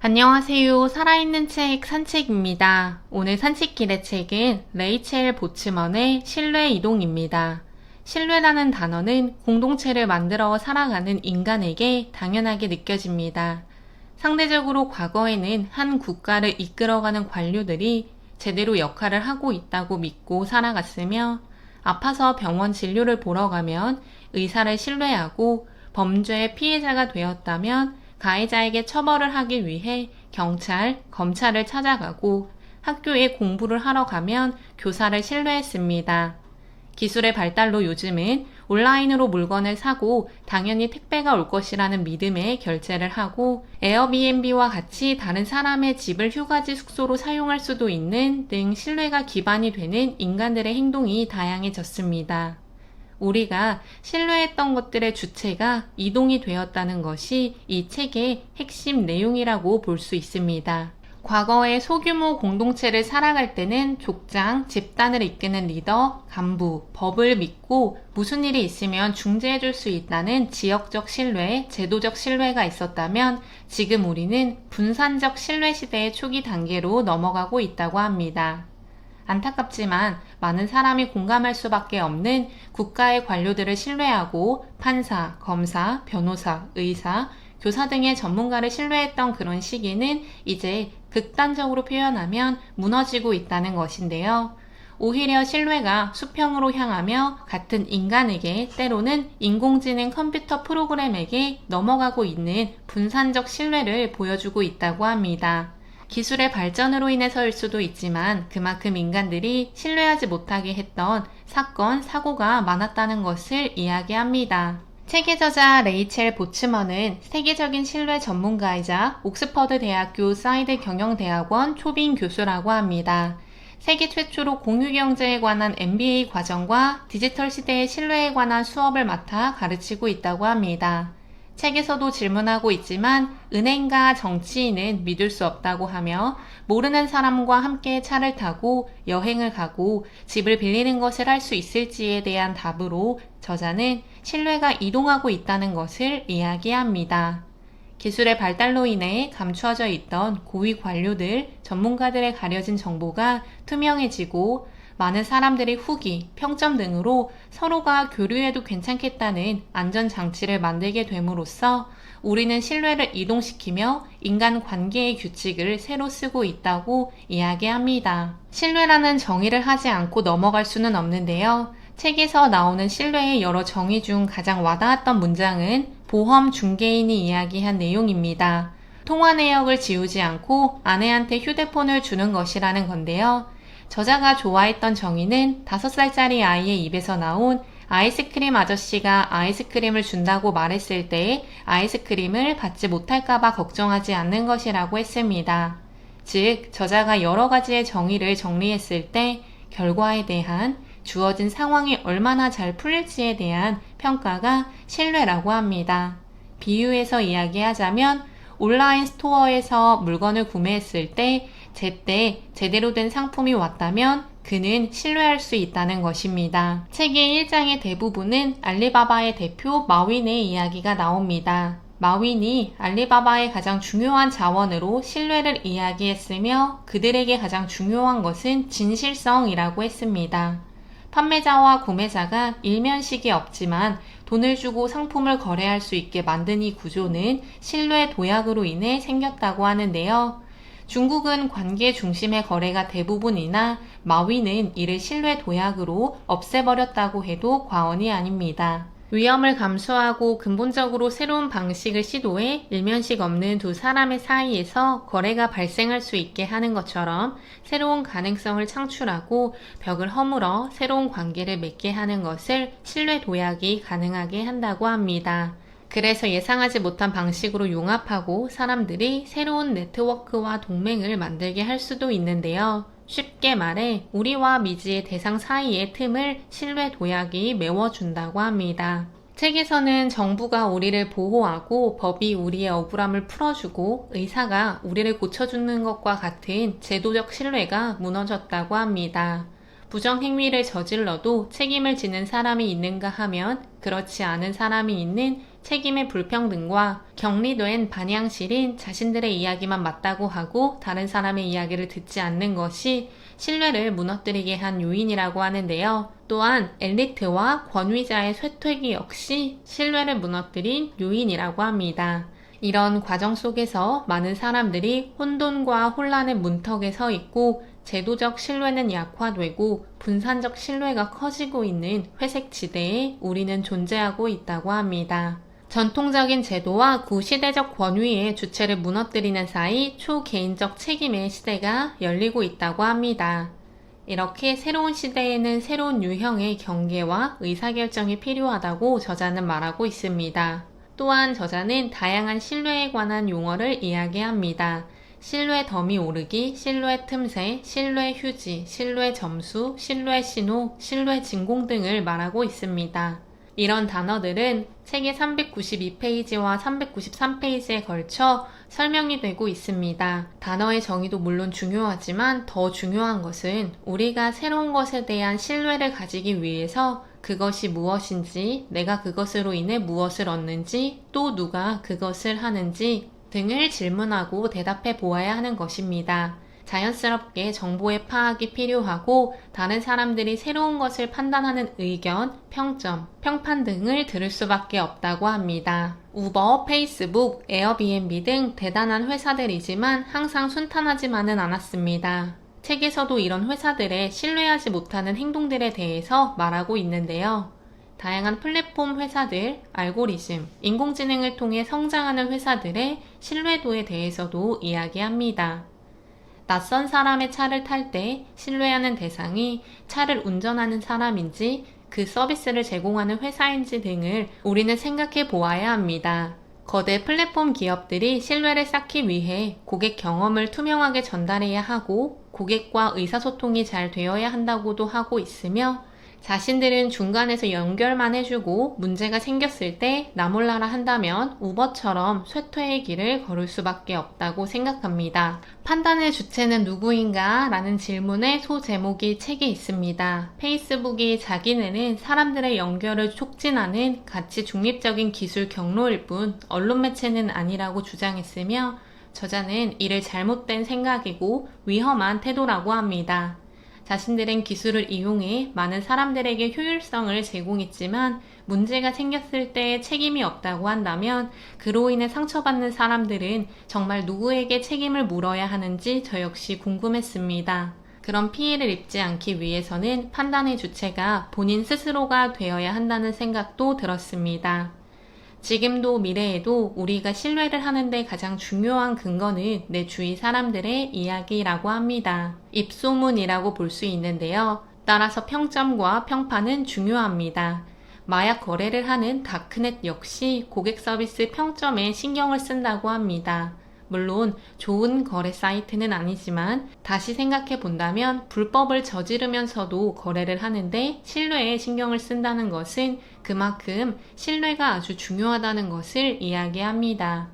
안녕하세요. 살아있는 책 산책입니다. 오늘 산책길의 책은 레이첼 보츠먼의 신뢰 이동입니다. 신뢰라는 단어는 공동체를 만들어 살아가는 인간에게 당연하게 느껴집니다. 상대적으로 과거에는 한 국가를 이끌어가는 관료들이 제대로 역할을 하고 있다고 믿고 살아갔으며, 아파서 병원 진료를 보러 가면 의사를 신뢰하고 범죄의 피해자가 되었다면 가해자에게 처벌을 하기 위해 경찰, 검찰을 찾아가고, 학교에 공부를 하러 가면 교사를 신뢰했습니다. 기술의 발달로 요즘은 온라인으로 물건을 사고 당연히 택배가 올 것이라는 믿음에 결제를 하고, 에어비앤비와 같이 다른 사람의 집을 휴가지 숙소로 사용할 수도 있는 등 신뢰가 기반이 되는 인간들의 행동이 다양해졌습니다. 우리가 신뢰했던 것들의 주체가 이동이 되었다는 것이 이 책의 핵심 내용이라고 볼 수 있습니다. 과거의 소규모 공동체를 살아갈 때는 족장, 집단을 이끄는 리더, 간부, 법을 믿고 무슨 일이 있으면 중재해 줄 수 있다는 지역적 신뢰, 제도적 신뢰가 있었다면, 지금 우리는 분산적 신뢰 시대의 초기 단계로 넘어가고 있다고 합니다. 안타깝지만 많은 사람이 공감할 수밖에 없는 국가의 관료들을 신뢰하고 판사, 검사, 변호사, 의사, 교사 등의 전문가를 신뢰했던 그런 시기는 이제 극단적으로 표현하면 무너지고 있다는 것인데요. 오히려 신뢰가 수평으로 향하며 같은 인간에게, 때로는 인공지능 컴퓨터 프로그램에게 넘어가고 있는 분산적 신뢰를 보여주고 있다고 합니다. 기술의 발전으로 인해서일 수도 있지만 그만큼 인간들이 신뢰하지 못하게 했던 사건, 사고가 많았다는 것을 이야기합니다. 책의 저자 레이첼 보츠먼은 세계적인 신뢰 전문가이자 옥스퍼드 대학교 사이드 경영대학원 초빙 교수라고 합니다. 세계 최초로 공유경제에 관한 MBA 과정과 디지털 시대의 신뢰에 관한 수업을 맡아 가르치고 있다고 합니다. 책에서도 질문하고 있지만 은행가 정치인은 믿을 수 없다고 하며, 모르는 사람과 함께 차를 타고 여행을 가고 집을 빌리는 것을 할 수 있을지에 대한 답으로 저자는 신뢰가 이동하고 있다는 것을 이야기합니다. 기술의 발달로 인해 감추어져 있던 고위 관료들, 전문가들의 가려진 정보가 투명해지고, 많은 사람들의 후기, 평점 등으로 서로가 교류해도 괜찮겠다는 안전장치를 만들게 됨으로써 우리는 신뢰를 이동시키며 인간관계의 규칙을 새로 쓰고 있다고 이야기합니다. 신뢰라는 정의를 하지 않고 넘어갈 수는 없는데요. 책에서 나오는 신뢰의 여러 정의 중 가장 와닿았던 문장은 보험 중개인이 이야기한 내용입니다. 통화 내역을 지우지 않고 아내한테 휴대폰을 주는 것이라는 건데요. 저자가 좋아했던 정의는 5살짜리 아이의 입에서 나온 아이스크림 아저씨가 아이스크림을 준다고 말했을 때 아이스크림을 받지 못할까봐 걱정하지 않는 것이라고 했습니다. 즉, 저자가 여러 가지의 정의를 정리했을 때 결과에 대한, 주어진 상황이 얼마나 잘 풀릴지에 대한 평가가 신뢰라고 합니다. 비유해서 이야기하자면 온라인 스토어에서 물건을 구매했을 때 제때 제대로 된 상품이 왔다면 그는 신뢰할 수 있다는 것입니다. 책의 1장의 대부분은 알리바바의 대표 마윈의 이야기가 나옵니다. 마윈이 알리바바의 가장 중요한 자원으로 신뢰를 이야기했으며, 그들에게 가장 중요한 것은 진실성이라고 했습니다. 판매자와 구매자가 일면식이 없지만 돈을 주고 상품을 거래할 수 있게 만든 이 구조는 신뢰 도약으로 인해 생겼다고 하는데요. 중국은 관계 중심의 거래가 대부분이나 마윈은 이를 신뢰 도약으로 없애버렸다고 해도 과언이 아닙니다. 위험을 감수하고 근본적으로 새로운 방식을 시도해 일면식 없는 두 사람의 사이에서 거래가 발생할 수 있게 하는 것처럼 새로운 가능성을 창출하고 벽을 허물어 새로운 관계를 맺게 하는 것을 신뢰 도약이 가능하게 한다고 합니다. 그래서 예상하지 못한 방식으로 융합하고 사람들이 새로운 네트워크와 동맹을 만들게 할 수도 있는데요. 쉽게 말해 우리와 미지의 대상 사이의 틈을 신뢰 도약이 메워준다고 합니다. 책에서는 정부가 우리를 보호하고 법이 우리의 억울함을 풀어주고 의사가 우리를 고쳐주는 것과 같은 제도적 신뢰가 무너졌다고 합니다. 부정행위를 저질러도 책임을 지는 사람이 있는가 하면 그렇지 않은 사람이 있는 책임의 불평등과 격리된 반향실인 자신들의 이야기만 맞다고 하고 다른 사람의 이야기를 듣지 않는 것이 신뢰를 무너뜨리게 한 요인이라고 하는데요. 또한 엘리트와 권위자의 쇠퇴기 역시 신뢰를 무너뜨린 요인이라고 합니다. 이런 과정 속에서 많은 사람들이 혼돈과 혼란의 문턱에 서 있고 제도적 신뢰는 약화되고 분산적 신뢰가 커지고 있는 회색 지대에 우리는 존재하고 있다고 합니다. 전통적인 제도와 구시대적 권위의 주체를 무너뜨리는 사이 초개인적 책임의 시대가 열리고 있다고 합니다. 이렇게 새로운 시대에는 새로운 유형의 경계와 의사결정이 필요하다고 저자는 말하고 있습니다. 또한 저자는 다양한 신뢰에 관한 용어를 이야기합니다. 신뢰 덤이 오르기, 신뢰 틈새, 신뢰 휴지, 신뢰 점수, 신뢰 신호, 신뢰 진공 등을 말하고 있습니다. 이런 단어들은 책의 392페이지와 393페이지에 걸쳐 설명이 되고 있습니다. 단어의 정의도 물론 중요하지만 더 중요한 것은 우리가 새로운 것에 대한 신뢰를 가지기 위해서 그것이 무엇인지, 내가 그것으로 인해 무엇을 얻는지, 또 누가 그것을 하는지 등을 질문하고 대답해 보아야 하는 것입니다. 자연스럽게 정보의 파악이 필요하고 다른 사람들이 새로운 것을 판단하는 의견, 평점, 평판 등을 들을 수밖에 없다고 합니다. 우버, 페이스북, 에어비앤비 등 대단한 회사들이지만 항상 순탄하지만은 않았습니다. 책에서도 이런 회사들의 신뢰하지 못하는 행동들에 대해서 말하고 있는데요. 다양한 플랫폼 회사들, 알고리즘, 인공지능을 통해 성장하는 회사들의 신뢰도에 대해서도 이야기합니다. 낯선 사람의 차를 탈 때 신뢰하는 대상이 차를 운전하는 사람인지 그 서비스를 제공하는 회사인지 등을 우리는 생각해 보아야 합니다. 거대 플랫폼 기업들이 신뢰를 쌓기 위해 고객 경험을 투명하게 전달해야 하고 고객과 의사소통이 잘 되어야 한다고도 하고 있으며 자신들은 중간에서 연결만 해주고 문제가 생겼을 때 나 몰라라 한다면 우버처럼 쇠퇴의 길을 걸을 수밖에 없다고 생각합니다. 판단의 주체는 누구인가? 라는 질문의 소제목이 책에 있습니다. 페이스북이 자기네는 사람들의 연결을 촉진하는 가치 중립적인 기술 경로일 뿐 언론 매체는 아니라고 주장했으며 저자는 이를 잘못된 생각이고 위험한 태도라고 합니다. 자신들은 기술을 이용해 많은 사람들에게 효율성을 제공했지만 문제가 생겼을 때 책임이 없다고 한다면 그로 인해 상처받는 사람들은 정말 누구에게 책임을 물어야 하는지 저 역시 궁금했습니다. 그런 피해를 입지 않기 위해서는 판단의 주체가 본인 스스로가 되어야 한다는 생각도 들었습니다. 지금도 미래에도 우리가 신뢰를 하는데 가장 중요한 근거는 내 주위 사람들의 이야기라고 합니다. 입소문이라고 볼 수 있는데요. 따라서 평점과 평판은 중요합니다. 마약 거래를 하는 다크넷 역시 고객 서비스 평점에 신경을 쓴다고 합니다. 물론 좋은 거래 사이트는 아니지만 다시 생각해 본다면 불법을 저지르면서도 거래를 하는데 신뢰에 신경을 쓴다는 것은 그만큼 신뢰가 아주 중요하다는 것을 이야기합니다.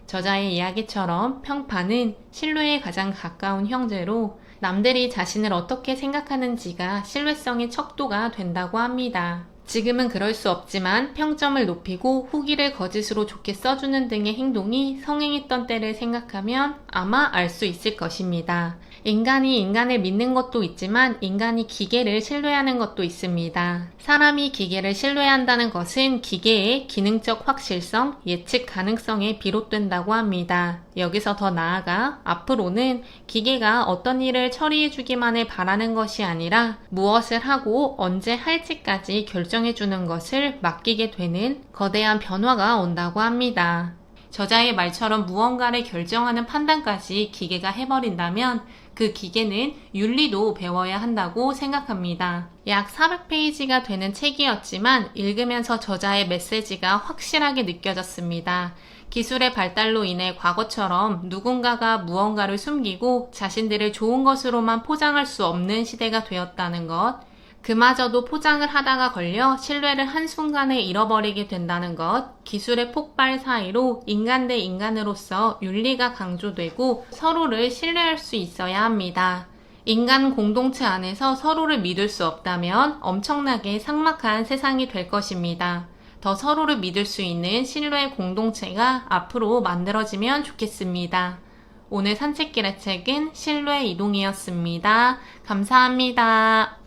저자의 이야기처럼 평판은 신뢰에 가장 가까운 형제로 남들이 자신을 어떻게 생각하는지가 신뢰성의 척도가 된다고 합니다. 지금은 그럴 수 없지만 평점을 높이고 후기를 거짓으로 좋게 써주는 등의 행동이 성행했던 때를 생각하면 아마 알 수 있을 것입니다. 인간이 인간을 믿는 것도 있지만 인간이 기계를 신뢰하는 것도 있습니다. 사람이 기계를 신뢰한다는 것은 기계의 기능적 확실성, 예측 가능성에 비롯된다고 합니다. 여기서 더 나아가 앞으로는 기계가 어떤 일을 처리해주기만을 바라는 것이 아니라 무엇을 하고 언제 할지까지 결정해주는 것을 맡기게 되는 거대한 변화가 온다고 합니다. 저자의 말처럼 무언가를 결정하는 판단까지 기계가 해버린다면 그 기계는 윤리도 배워야 한다고 생각합니다. 약 400페이지가 되는 책이었지만 읽으면서 저자의 메시지가 확실하게 느껴졌습니다. 기술의 발달로 인해 과거처럼 누군가가 무언가를 숨기고 자신들을 좋은 것으로만 포장할 수 없는 시대가 되었다는 것, 그마저도 포장을 하다가 걸려 신뢰를 한순간에 잃어버리게 된다는 것, 기술의 폭발 사이로 인간 대 인간으로서 윤리가 강조되고 서로를 신뢰할 수 있어야 합니다. 인간 공동체 안에서 서로를 믿을 수 없다면 엄청나게 삭막한 세상이 될 것입니다. 더 서로를 믿을 수 있는 신뢰의 공동체가 앞으로 만들어지면 좋겠습니다. 오늘 산책길의 책은 신뢰 이동이었습니다. 감사합니다.